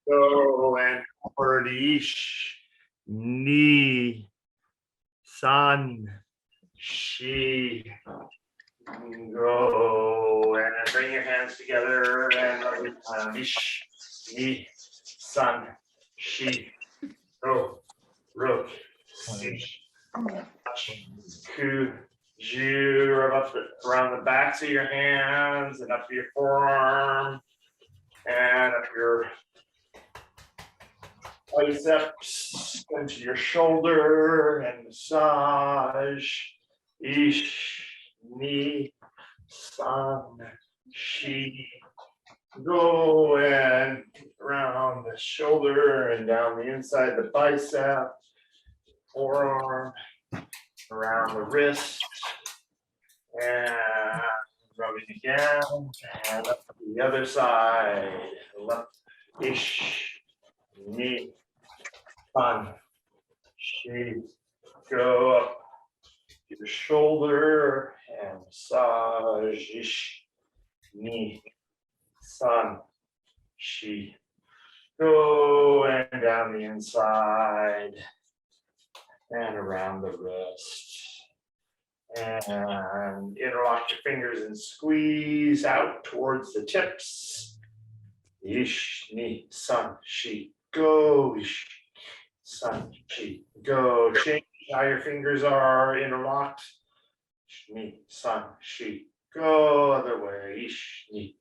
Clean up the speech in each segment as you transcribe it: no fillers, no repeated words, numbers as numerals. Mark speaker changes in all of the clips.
Speaker 1: Go and forward. Ish. Ni. San. Shi. Go and bring your hands together and ish. Ni. San. Shi. Go. Rook. Sish. Ku. Ju. Rub up around the backs of your hands and up to your forearm and up your biceps into your shoulder and massage. Ish, ni, san, shi. Go and around the shoulder and down the inside the bicep, forearm, around the wrist, and rubbing again, and up to the other side. Left, ish, ni, san, shi. Go up your shoulder and massage. Ish, ni, san, shi. Go and down the inside and around the wrist. And interlock your fingers and squeeze out towards the tips. Ish, ni, san, shi. Go, ish, san, shi. Go. Change how your fingers are interlocked. Ish, ni, san, shi. Go other way. Ish, ni,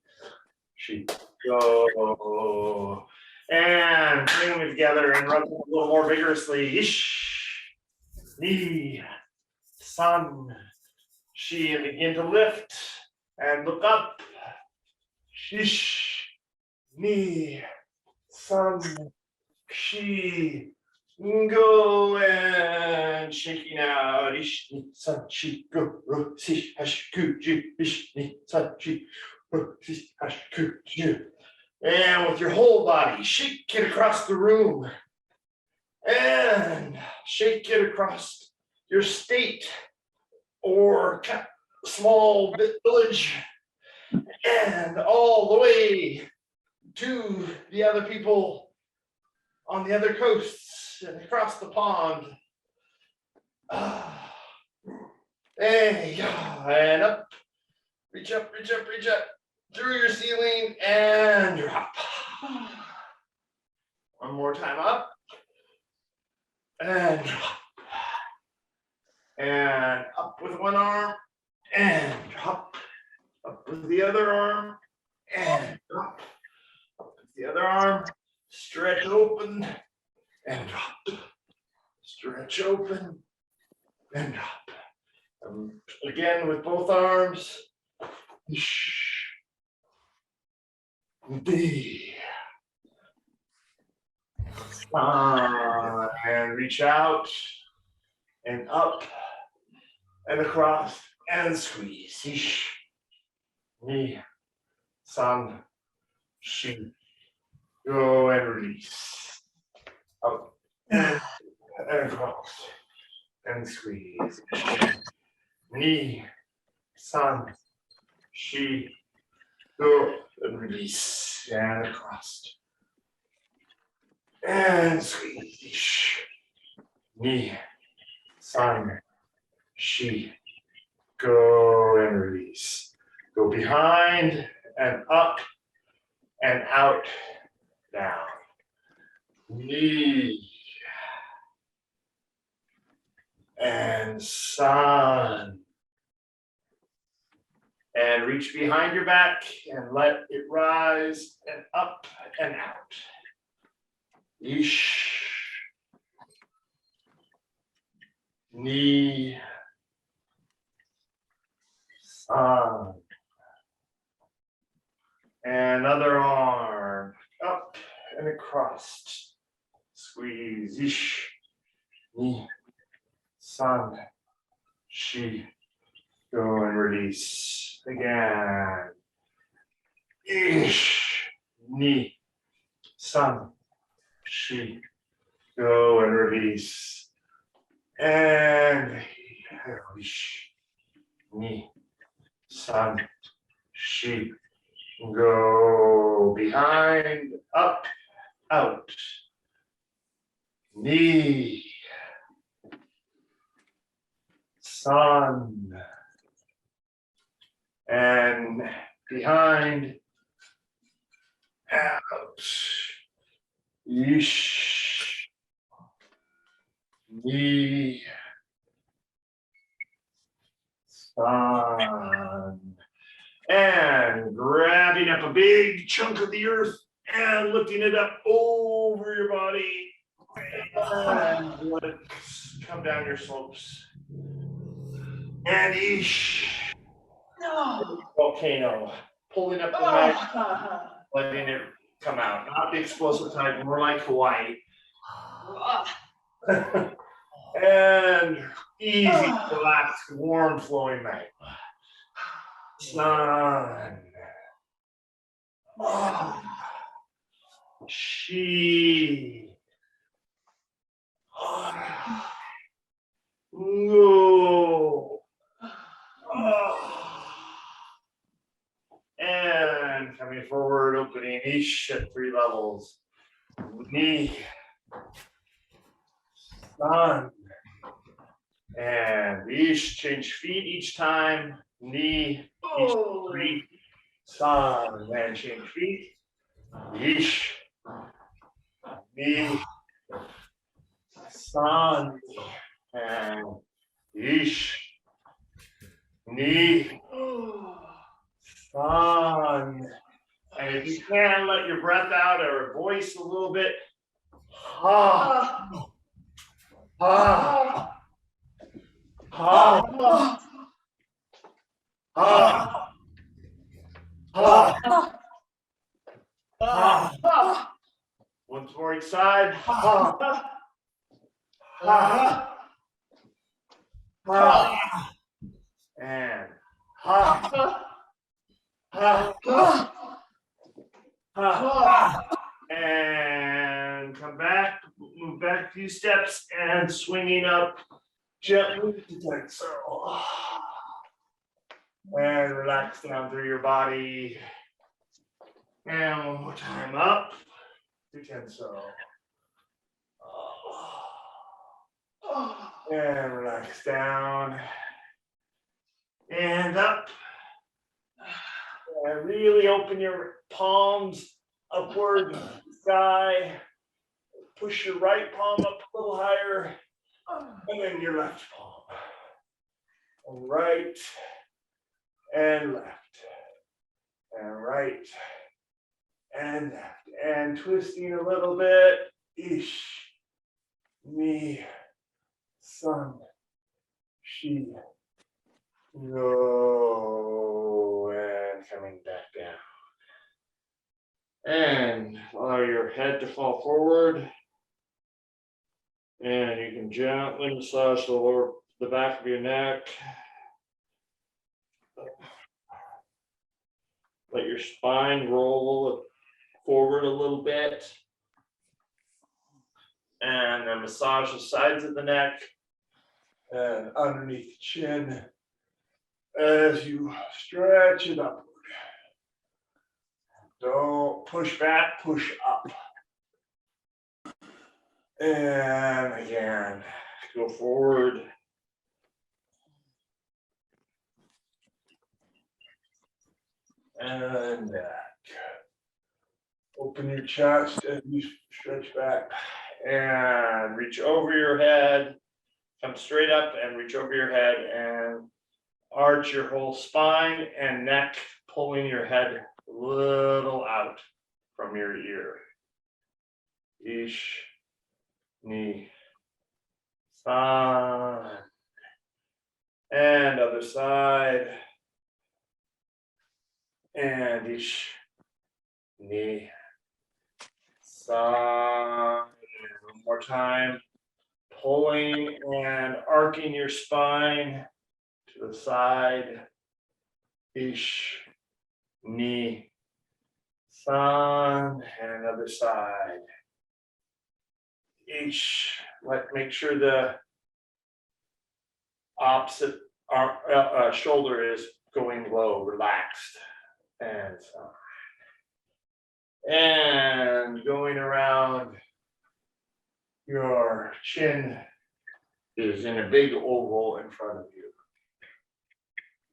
Speaker 1: shi. Go. And bring them together and rub them a little more vigorously. Ish, ni, san, shi. And begin to lift and look up. Shish, ni, san, shi. Go and shaking out. Ish, ni, san, shi. Go, ro, si, hash, ku, ju. Ish, ni, san, shi. Ro, si, hash, ku, ju. And with your whole body, shake it across the room. And shake it across your state or small village. And all the way to the other people on the other coasts and across the pond. And up, reach up, reach up, reach up through your ceiling and drop. One more time up and drop. And up with one arm and drop. Up with the other arm and drop. Up with the other arm, stretch open and drop. Stretch open and drop. Again with both arms. D. And reach out and up and across and squeeze. Ish, ni, san, shi. Go and release. Up and across and squeeze. Ni, san, shi. Go and release and across. And squeeze. Ni, san, shi. Go and release. Go behind and up and out, down. Ni. And san. And reach behind your back and let it rise and up and out. Ish. Ni. San. And other arm up and across. Squeeze. Ish. Ni. San. Shi. Go and release. Again. Ish. Ni. San. Shi. Go and release. And ish. Ni. San. Shi. Go behind, up, out. Knee. Sun. And behind, out. Yeesh. Knee. Sun. And grabbing up a big chunk of the earth and lifting it up over your body. And let it come down your slopes. And eesh. Volcano. Pulling up the magma, letting it come out. Not the explosive type, more like Hawaii. And easy, relaxed, warm flowing magma. Sun. She. No. And coming forward, opening each at 3 levels. Knee. Sun. And each change feet each time. Knee. Each 3. Sun. And change feet. Each. Knee. Sun. And each. Knee. Sun. And if you can, let your breath out or voice a little bit. Ha. Ha. Ha. Ha. Ha. Ha. Once more each side. Ha. Ha. Ha. And ha. Ha. Ha. And come back, move back a few steps and swinging up gently to 10 circle. And relax down through your body. And one more time up to 10 circle. And relax down. And up. And really open your palms upward to the sky. Push your right palm up a little higher. And then your left palm. And right. And left. And right. And left. And twisting a little bit. Ish. Me. Sun. She. No. And coming back down. And allow your head to fall forward. And you can gently massage the back of your neck. Let your spine roll forward a little bit. And then massage the sides of the neck and underneath the chin as you stretch it upward. Don't push back, push up. And again, go forward. And back. Open your chest as you stretch back. And reach over your head. Come straight up and reach over your head and arch your whole spine and neck, pulling your head a little out from your ear. Ish. Knee. Sun. And other side. And ish. Knee. Sun. One more time. Pulling and arcing your spine to the side. Ish. Knee. Sun. And other side. Ish. Make sure the opposite shoulder is going low, relaxed. And sun. And going around your chin is in a big oval in front of you.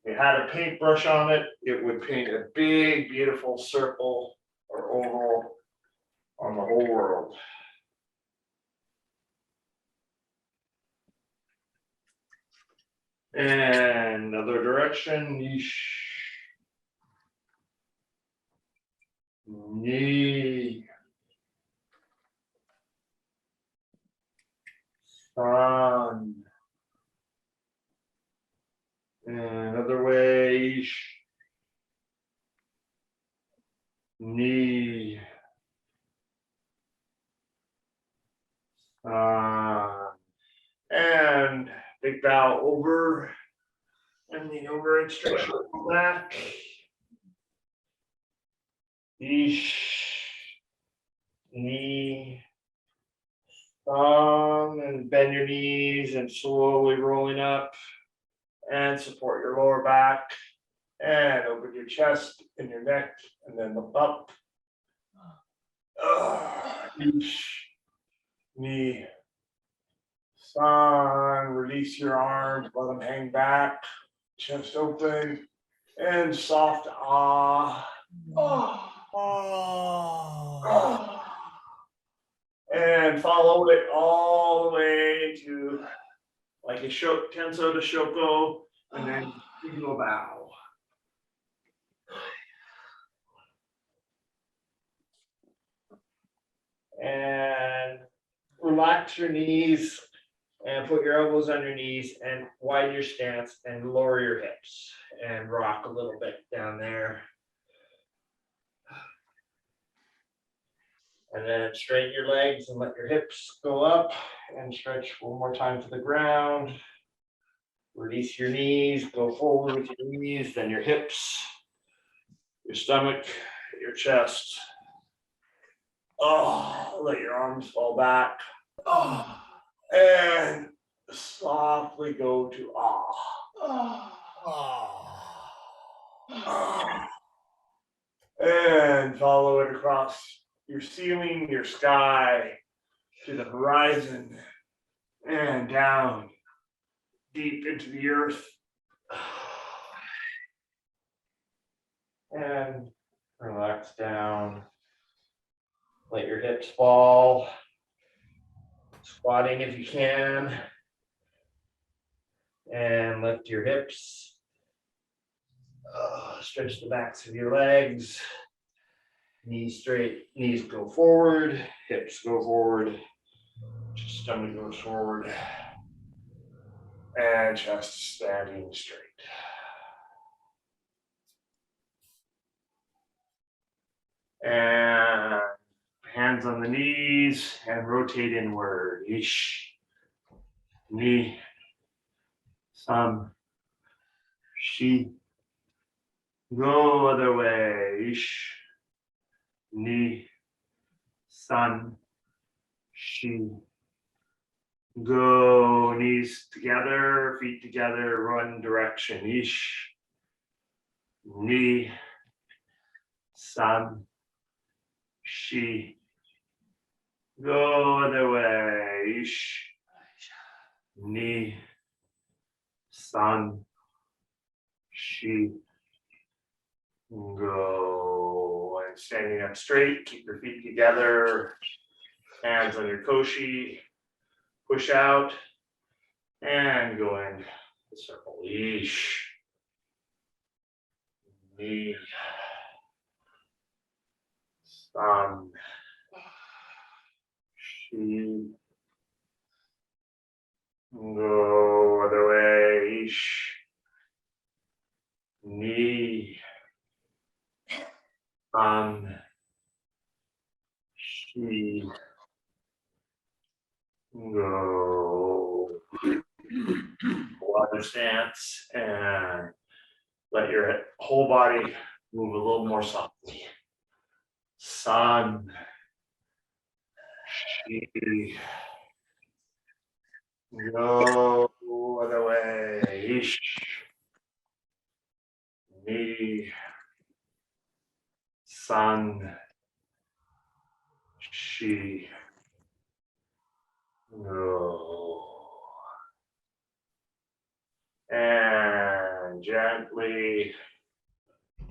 Speaker 1: If you had a paintbrush on it, it would paint a big, beautiful circle or oval on the whole world. And another direction, knee, sun, and another way, knee, and big bow over, and lean over and stretch your back. Knee, and bend your knees and slowly rolling up and support your lower back and open your chest and your neck and then look up. Knee, sun, release your arms, let them hang back, chest open, and soft ah. And follow it all the way to like a tenso to shoko, and then single bow. And relax your knees and put your elbows on your knees and widen your stance and lower your hips and rock a little bit down there. And then straighten your legs and let your hips go up and stretch one more time to the ground. Release your knees, go forward with your knees, then your hips, your stomach, your chest. Let your arms fall back. And softly go to and follow it across your ceiling, your sky, to the horizon, and down deep into the earth. And relax down. Let your hips fall. Squatting if you can. And lift your hips. Stretch the backs of your legs. Knees straight, knees go forward, hips go forward, stomach goes forward, and chest standing straight. And hands on the knees and rotate inward. Ish, ni, sam, shi. Go other way. Ish, ni, san, shi. Go, knees together, feet together, one direction. Ish, ni, san, shi. Go other way. Ish, ni, san, shi. Go. And standing up straight, keep your feet together, hands on your koshi, push out, and go in the circle. Ish, ni, san, shi. Go other way. Ish, ni, san, shi. Go. Water stance and let your whole body move a little more softly. San, shi. Go other way. Ish, ni, san, Shi. Go. And gently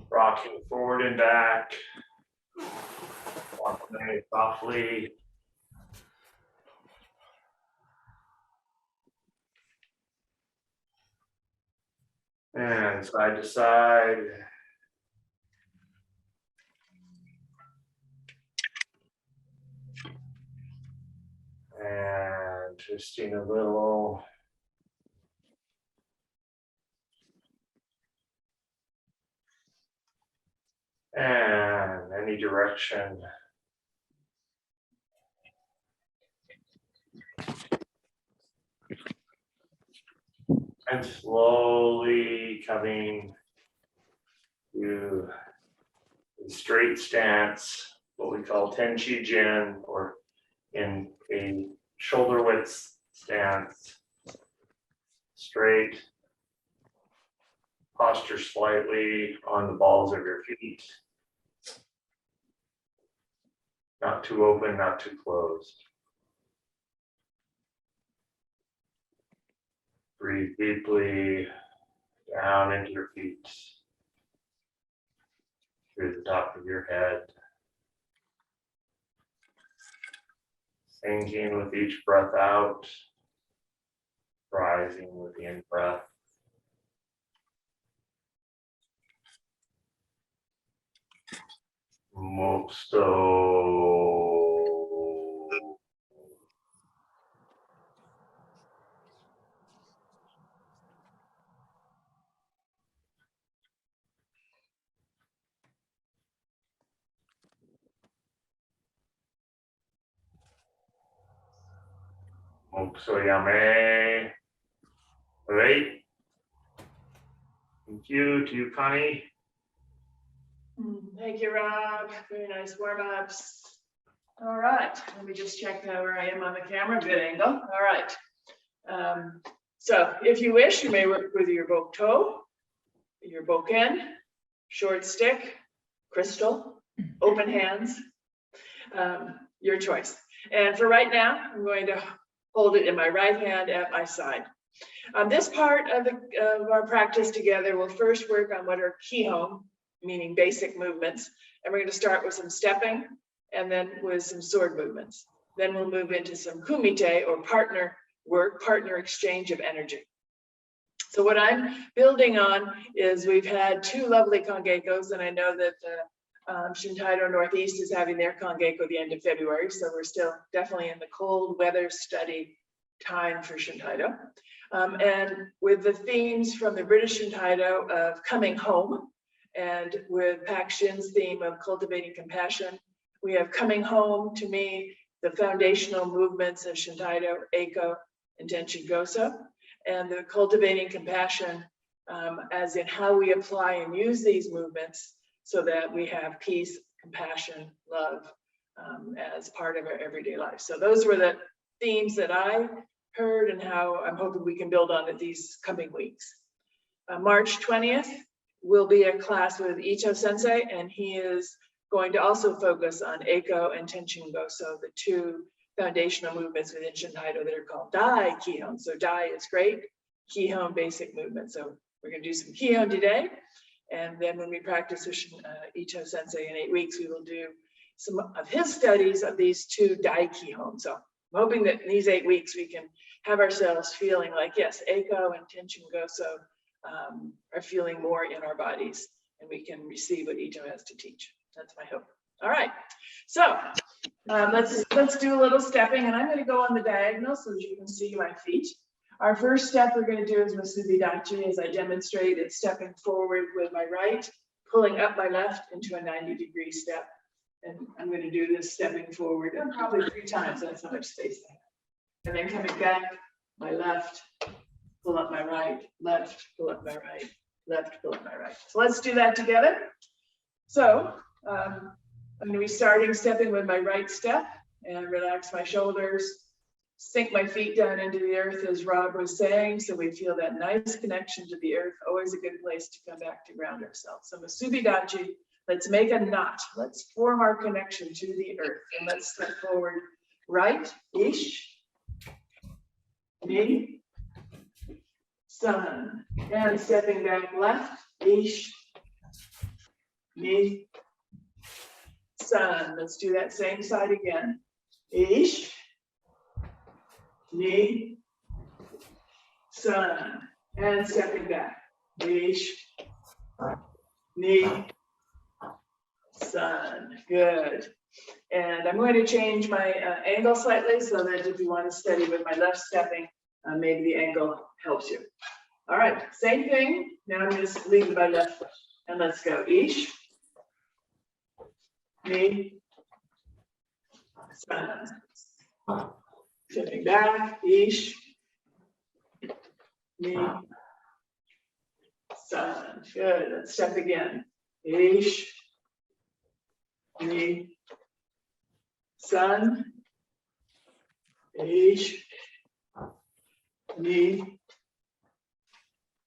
Speaker 1: rocking forward and back. Walk very softly. And side to side. And twisting a little. And any direction. And slowly coming to a straight stance, what we call tenchi jin, or in a shoulder width stance. Straight. Posture slightly on the balls of your feet. Not too open, not too closed. Breathe deeply down into your feet, through the top of your head. Sinking with each breath out, rising with the in-breath. Moksto. Mokso yame. Right. Thank you to you, Connie.
Speaker 2: Thank you, Rob. Very nice warm-ups. All right, let me just check where I am on the camera. Good angle. All right. So if you wish, you may work with your boke toe, your boken, short stick, crystal, open hands, your choice. And for right now, I'm going to hold it in my right hand at my side. This part of our practice together, we'll first work on what are kihon, meaning basic movements. And we're going to start with some stepping and then with some sword movements. Then we'll move into some kumite, or partner work, partner exchange of energy. So what I'm building on is we've had two lovely kongekos, and I know that Shintaido Northeast is having their kongeko the end of February. So we're still definitely in the cold weather study time for Shintaido. And with the themes from the British Shintaido of coming home, and with Pak Shin's theme of cultivating compassion, we have coming home, to me, the foundational movements of Shintaido, Eiko, and Tenshin Goso, and the cultivating compassion as in how we apply and use these movements so that we have peace, compassion, love as part of our everyday life. So those were the themes that I heard and how I'm hoping we can build on it these coming weeks. March 20th will be a class with Icho Sensei, and he is going to also focus on Eiko and Tenshin Goso, the two foundational movements within Shintaido that are called Dai Kihon. So Dai is great, Kihon basic movement. So we're going to do some Kihon today, and then when we practice with Icho Sensei in 8 weeks, we will do some of his studies of these two Dai Kihon. So I'm hoping that in these 8 weeks we can have ourselves feeling like, yes, Eiko and Tenshin Goso are feeling more in our bodies, and we can receive what Icho has to teach. That's my hope. All right, so let's do a little stepping, and I'm going to go on the diagonal so that you can see my feet. Our first step we're going to do is Musubi Dachi, as I demonstrate. It's stepping forward with my right, pulling up my left into a 90-degree step. And I'm going to do this stepping forward probably 3 times. That's how much space I have. And then coming back, my left, pull up my right, left, pull up my right, left, pull up my right. So let's do that together. So I'm going to be starting stepping with my right step and relax my shoulders, sink my feet down into the earth, as Rob was saying, so we feel that nice connection to the earth. Always a good place to come back to ground ourselves. So Musubi Dachi, Let's make a knot. Let's form our connection to the earth. And let's step forward right, ish, ni, sun. And stepping back left, ish, ni, sun. Let's do that same side again. Ish, ni, sun. And stepping back. Ish, ni, sun. Good. And I'm going to change my angle slightly so that if you want to steady with my left stepping, maybe the angle helps you. All right, same thing. Now I'm just leading by left foot. And let's go. Ish, ni, sun. Stepping back. Ish, ni, sun. Good. Let's step again. Ish, ni, sun. Ish, ni,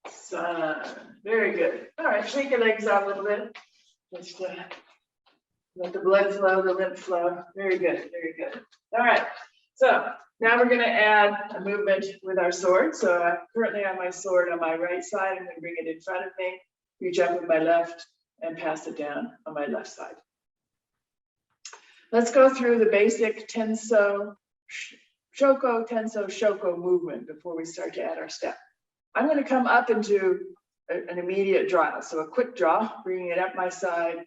Speaker 2: sun. Very good. All right, shake your legs out a little bit. Just let the blood flow, the lymph flow. Very good, very good. All right, so now we're going to add a movement with our sword. So I'm currently on my sword on my right side. I'm going to bring it in front of me, reach up with my left, and pass it down on my left side. Let's go through the basic tenso, shoko, tenso, shoko movement before we start to add our step. I'm going to come up into an immediate draw. So a quick draw, bringing it up my side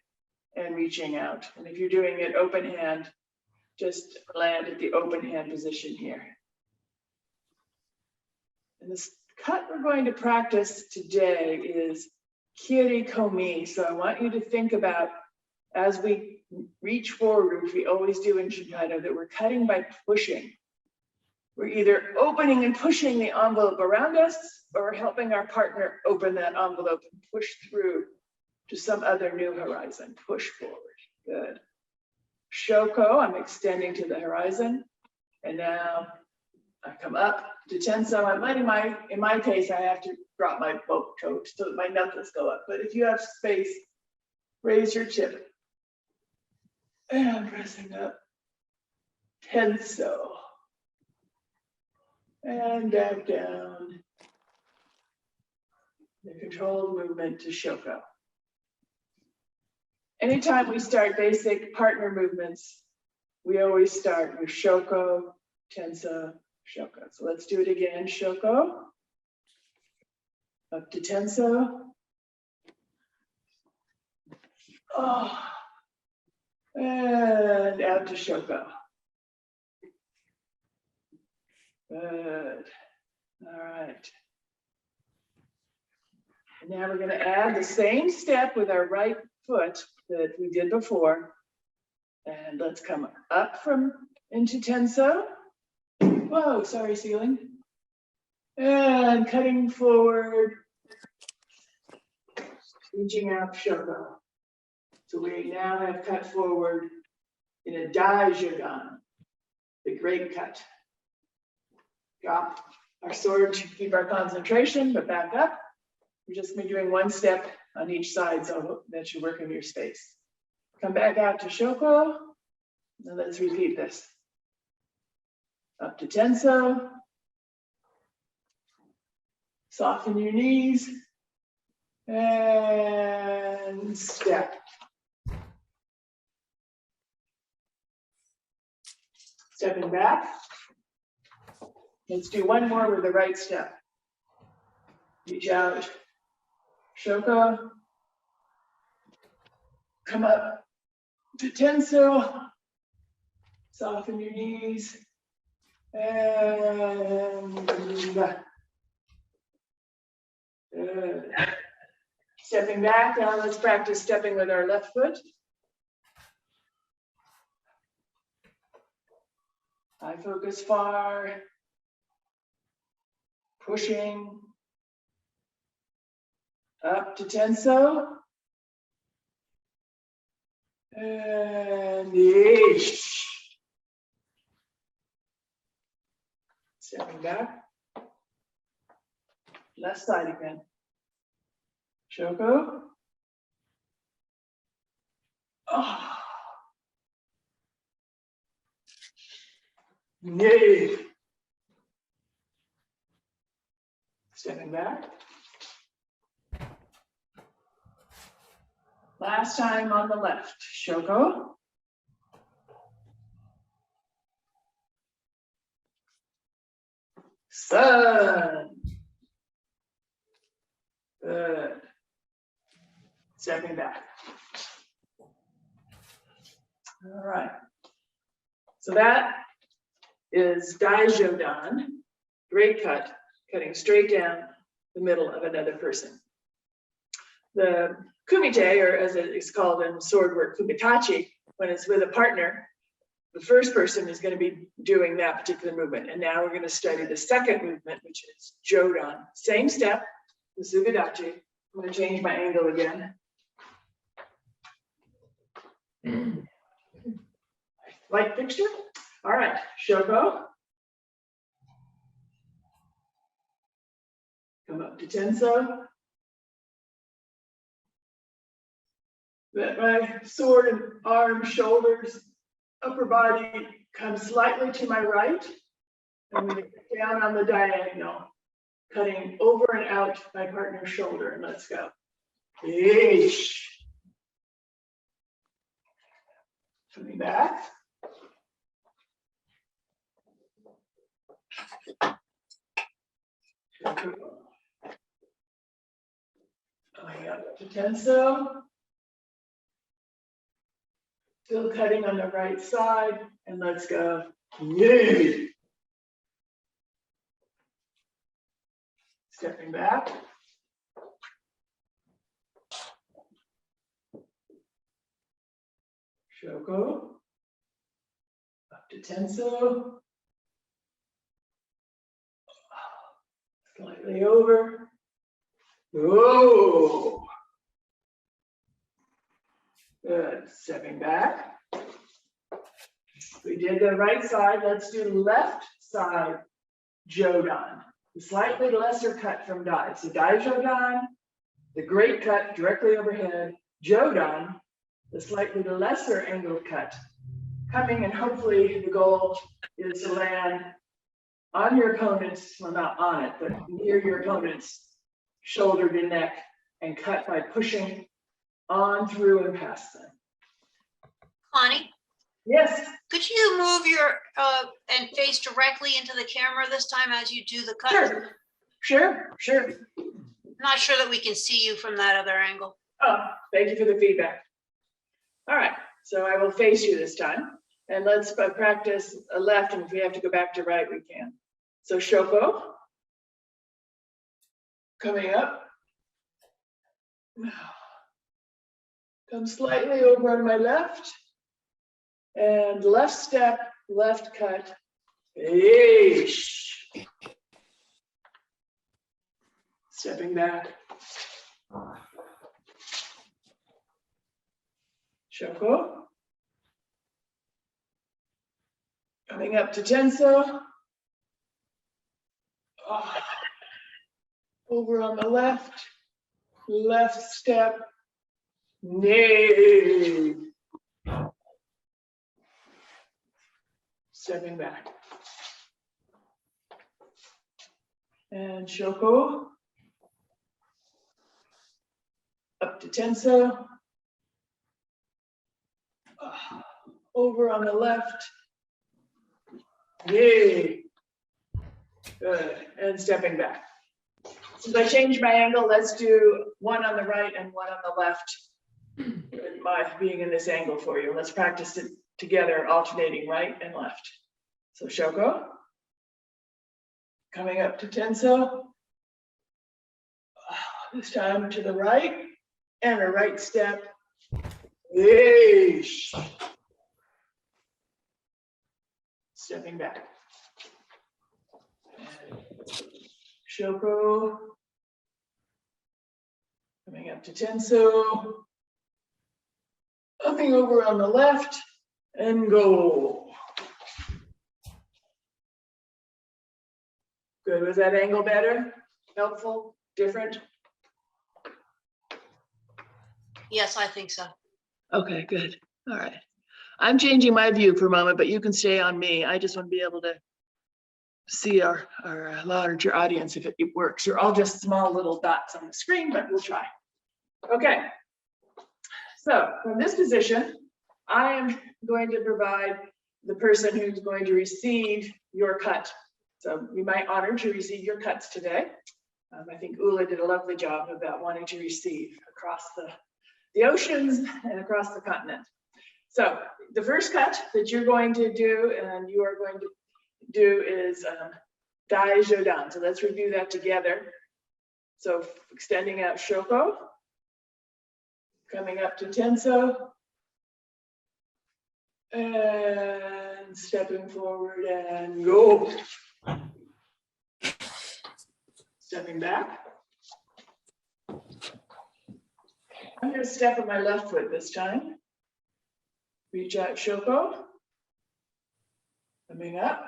Speaker 2: and reaching out. And if you're doing it open hand, just land at the open hand position here. And this cut we're going to practice today is kirikomi. So I want you to think about, as we reach forward, which we always do in Kyukajo, that we're cutting by pushing. We're either opening and pushing the envelope around us or helping our partner open that envelope and push through to some other new horizon. Push forward. Good. Shoko, I'm extending to the horizon. And now I come up to tenso. I might, in my case, I have to drop my boat toe so that my knuckles go up. But if you have space, raise your tip. And pressing up. Tenso. And back down. The controlled movement to shoko. Anytime we start basic partner movements, we always start with shoko, tenso, shoko. So let's do it again. Shoko, up to tenso. Oh, and out to shoko. Good. All right. And now we're going to add the same step with our right foot that we did before. And let's come up from into tenso. Whoa, sorry, ceiling. And cutting forward, reaching out, shoko. So we now have cut forward in a daijugan, the great cut. Drop our sword to keep our concentration, but back up. We're just going to be doing one step on each side, so that should work in your space. Come back out to shoko, and let's repeat this. Up to tenso. Soften your knees. And step. Stepping back. Let's do one more with the right step. Reach out. Shoko. Come up to tenso. Soften your knees. And good. Stepping back. Now let's practice stepping with our left foot. Eye focus far. Pushing. Up to tenso. And ish. Stepping back. Left side again. Shoko. Yay. Stepping back. Last time on the left, Shoko. Sun. Good. Stepping back. All right. So that is Daijodan, great cut, cutting straight down the middle of another person. The kumite, or as it is called in sword work, kumitachi, when it's with a partner, the first person is going to be doing that particular movement. And now we're going to study the second movement, which is jodan. Same step, the sugadachi. I'm going to change my angle again. Light fixture. All right, Shoko. Come up to tenso. Let my sword and arm, shoulders, upper body come slightly to my right. I'm going to get down on the diagonal, cutting over and out my partner's shoulder. And let's go. Yeesh. Coming back. Going up to tenso. Still cutting on the right side, and let's go. Yay! Stepping back. Shoko. Up to tenso. Slightly over. Whoa! Good. Stepping back. We did the right side. Let's do left side jodan. The slightly lesser cut from Dai. So Dai jodan, the great cut directly overhead. Jodan, the slightly lesser angled cut. Coming, and hopefully the goal is to land on your opponent's, well, not on it, but near your opponent's shoulder to neck, and cut by pushing on through and past them.
Speaker 3: Connie,
Speaker 2: Yes.
Speaker 3: could you move your and face directly into the camera this time as you do the cut?
Speaker 2: Sure.
Speaker 3: I'm not sure that we can see you from that other angle.
Speaker 2: Oh, thank you for the feedback. All right, so I will face you this time, and let's practice a left, and if we have to go back to right, we can. So Shoko, coming up. Come slightly over on my left, and left step, left cut. Yeesh. Stepping back. Shoko. Coming up to tenso. Over on the left, left step. Nay. Stepping back. And Shoko. Up to tenso. Over on the left. Yay. Good. And stepping back. Since I changed my angle, let's do one on the right and one on the left. My being in this angle for you. Let's practice it together, alternating right and left. So Shoko. Coming up to tenso. This time to the right. And a right step. Yeesh. Stepping back. Shoko. Coming up to tenso. Upping over on the left and go. Good. Was that angle better? Helpful? Different?
Speaker 3: Yes, I think so.
Speaker 2: Okay, good. All right. I'm changing my view for a moment, but you can stay on me. I just want to be able to see our larger audience if it works. You're all just small little dots on the screen, but we'll try. Okay. So from this position, I am going to provide the person who's going to receive your cut. So we might honor to receive your cuts today. I think Ula did a lovely job about wanting to receive across the oceans and across the continent. So the first cut that you're going to do and you are going to do is Dai Jodan. So let's review that together. So extending out Shoko, coming up to Tenso, and stepping forward and go. Stepping back. I'm going to step on my left foot this time. Reach out Shoko. Coming up.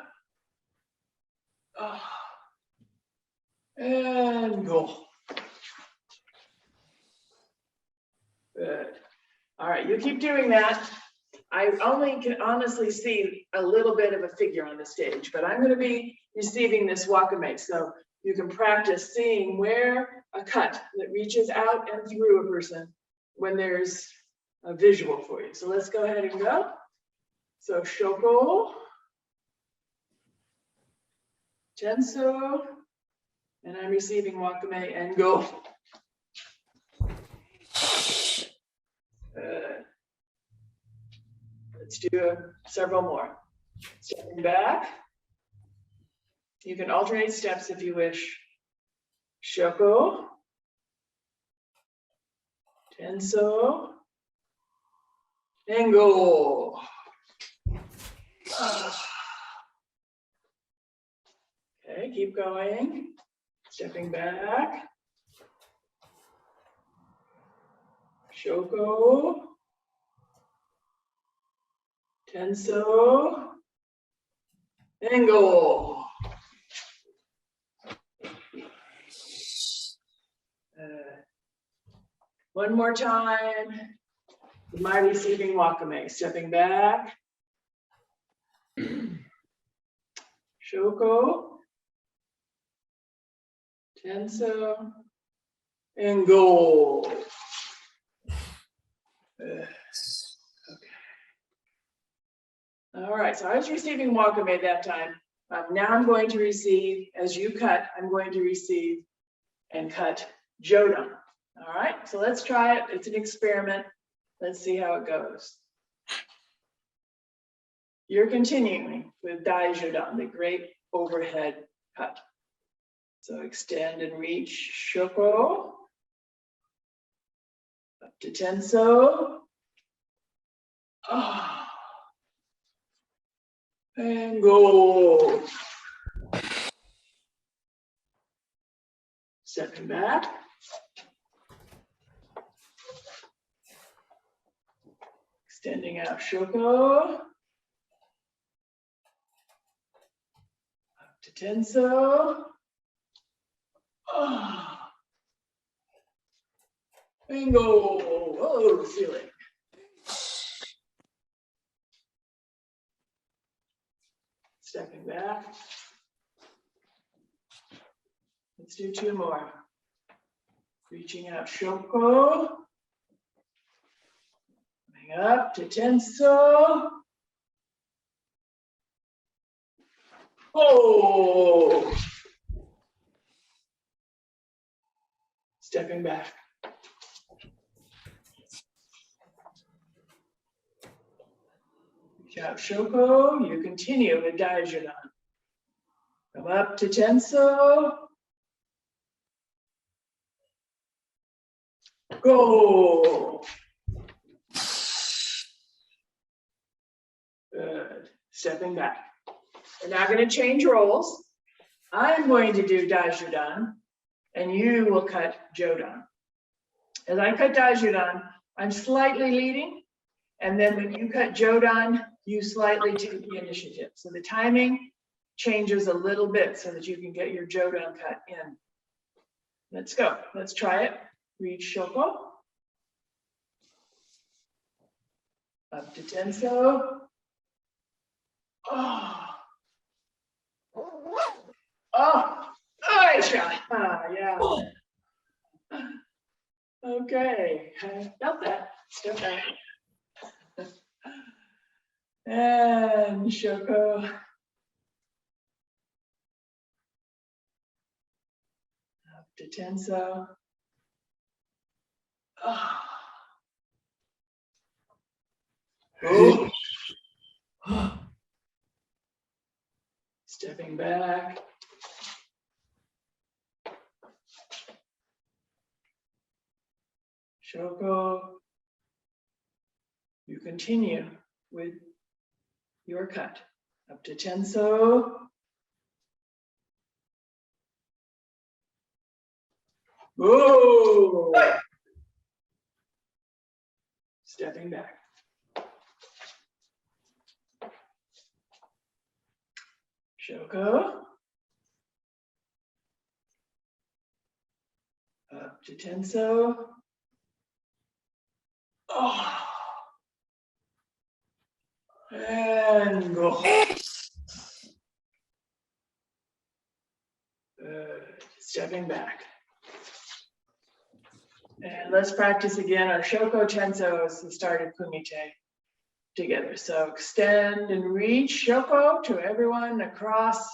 Speaker 2: And go. Good. All right, you keep doing that. I only can honestly see a little bit of a figure on the stage, but I'm going to be receiving this wakame. So you can practice seeing where a cut that reaches out and through a person when there's a visual for you. So let's go ahead and go. So Shoko, Tenso, and I'm receiving wakame and go. Let's do several more. Stepping back. You can alternate steps if you wish. Shoko, Tenso, and go. Okay, keep going. Stepping back. Shoko, Tenso, and go. One more time. My receiving wakame. Stepping back. Shoko, Tenso, and go. Okay. All right, so I was receiving wakame that time. Now I'm going to receive, as you cut, I'm going to receive and cut jodan. All right, so let's try it. It's an experiment. Let's see how it goes. You're continuing with Dai Jodan, the great overhead cut. So extend and reach Shoko, up to Tenso, and go. Stepping back. Extending out Shoko. Up to Tenso. And go. Oh, the ceiling. Stepping back. Let's do two more. Reaching out Shoko. Coming up to Tenso. Oh! Stepping back. Reach out Shoko. You continue with Dai Jodan. Come up to Tenso. Go. Good. Stepping back. We're now going to change roles. I'm going to do Dai Jodan, and you will cut jodan. As I cut Dai Jodan, I'm slightly leading, and then when you cut jodan, you slightly take the initiative. So the timing changes a little bit so that you can get your jodan cut in. Let's go. Let's try it. Reach Shoko. Up to tenso. Oh. Oh, Aisha. Yeah. Okay, I felt that. Step back. And Shoko. Up to tenso. Oh. Oh. Stepping back. Shoko, you continue with your cut. Up to tenso. Whoa! Stepping back. Shoko. Up to tenso. Oh. And go. Stepping back. And let's practice again our Shoko Tenso as the start of Kumite together. So extend and reach Shoko to everyone across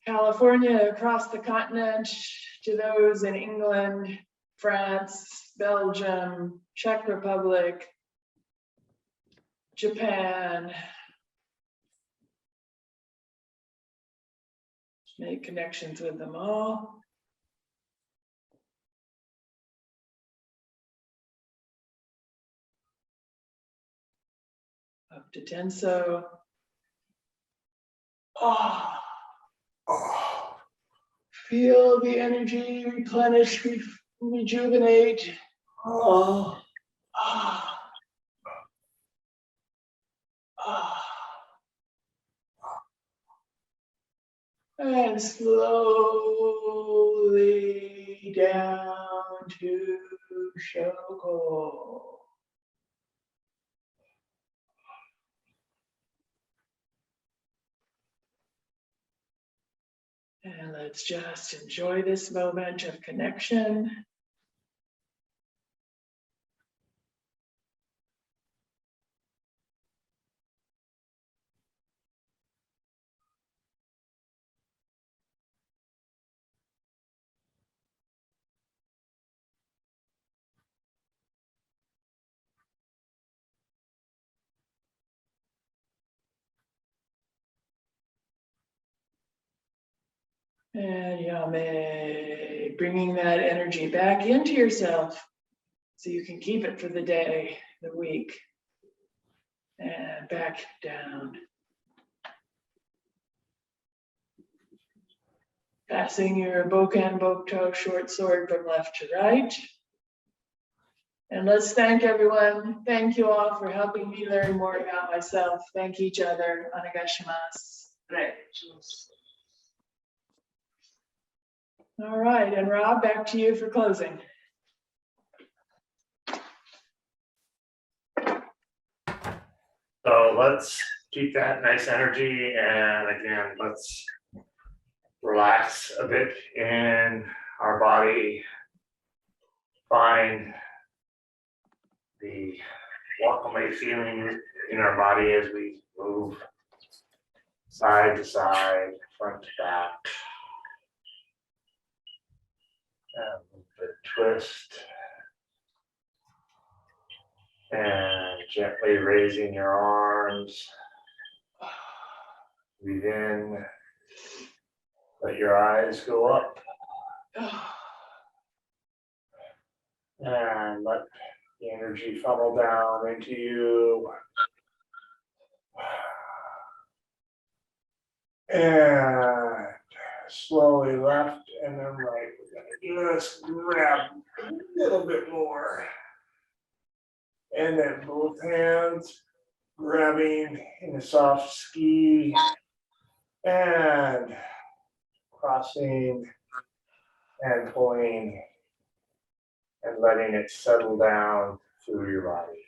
Speaker 2: California, across the continent, to those in England, France, Belgium, Czech Republic, Japan. Make connections with them all. Up to tenso. Oh.
Speaker 1: Oh.
Speaker 2: Feel the energy replenish, rejuvenate.
Speaker 1: Oh.
Speaker 2: Ah. Ah. And slowly down to Shoko. And let's just enjoy this moment of connection. And yame, bringing that energy back into yourself so you can keep it for the day, the week, and back down. Passing your bokan bokto short sword from left to right. And let's thank everyone. Thank you all for helping me learn more about myself. Thank each other. Onegaishimasu. Right. All right, and Rob, back to you for closing.
Speaker 1: So let's keep that nice energy, and again, let's relax a bit in our body. Find the walk-away feeling in our body as we move side to side, front to back. And the twist. And gently raising your arms. Breathe in. Let your eyes go up. And let the energy funnel down into you. And slowly left and then right. We're gonna just grab a little bit more. And then both hands grabbing in a soft ski and crossing and pulling and letting it settle down through your body.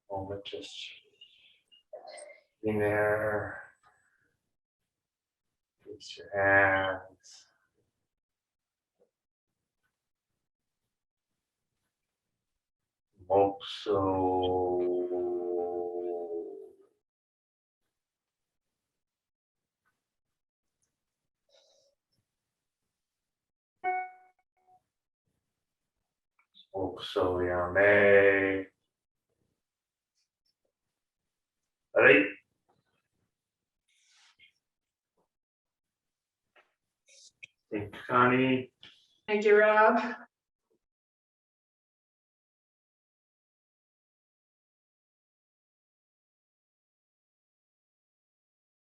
Speaker 1: Moment, just in there. Use your hands. Moxo. Moxo yame. Ready? Thank you, Connie.
Speaker 2: Thank you, Rob.